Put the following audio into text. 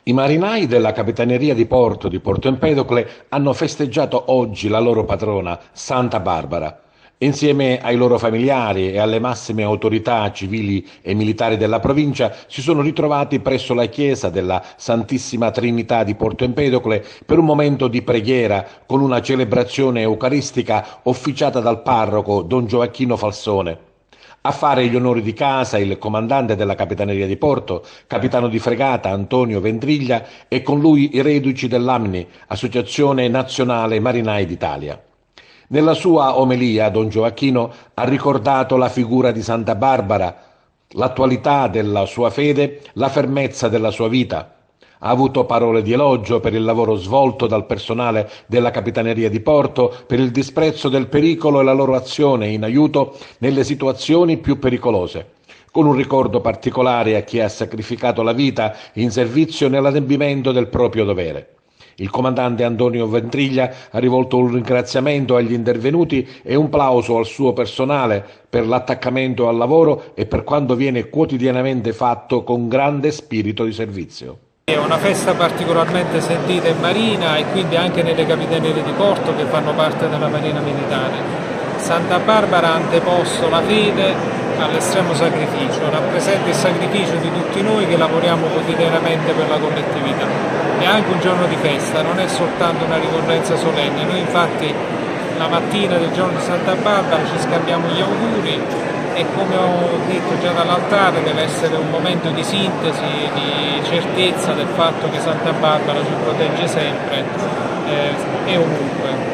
I marinai della Capitaneria di Porto di Porto Empedocle hanno festeggiato oggi la loro patrona, Santa Barbara. Insieme ai loro familiari e alle massime autorità civili e militari della provincia si sono ritrovati presso la chiesa della Santissima Trinità di Porto Empedocle per un momento di preghiera con una celebrazione eucaristica officiata dal parroco Don Gioacchino Falsone. A fare gli onori di casa il comandante della Capitaneria di Porto, capitano di fregata Antonio Ventriglia, e con lui i reduci dell'AMNI, Associazione Nazionale Marinai d'Italia. Nella sua omelia, Don Gioacchino ha ricordato la figura di Santa Barbara, l'attualità della sua fede, la fermezza della sua vita. Ha avuto parole di elogio per il lavoro svolto dal personale della Capitaneria di Porto, per il disprezzo del pericolo e la loro azione in aiuto nelle situazioni più pericolose, con un ricordo particolare a chi ha sacrificato la vita in servizio nell'adempimento del proprio dovere. Il comandante Antonio Ventriglia ha rivolto un ringraziamento agli intervenuti e un plauso al suo personale per l'attaccamento al lavoro e per quanto viene quotidianamente fatto con grande spirito di servizio. È una festa particolarmente sentita in Marina e quindi anche nelle capitanerie di porto che fanno parte della Marina Militare. Santa Barbara ha anteposto la fede all'estremo sacrificio, rappresenta il sacrificio di tutti noi che lavoriamo quotidianamente per la collettività. È anche un giorno di festa, non è soltanto una ricorrenza solenne. Noi infatti la mattina del giorno di Santa Barbara ci scambiamo gli auguri e, come ho detto già dall'altare, deve essere un momento di sintesi, di certezza del fatto che Santa Barbara ci protegge sempre e ovunque.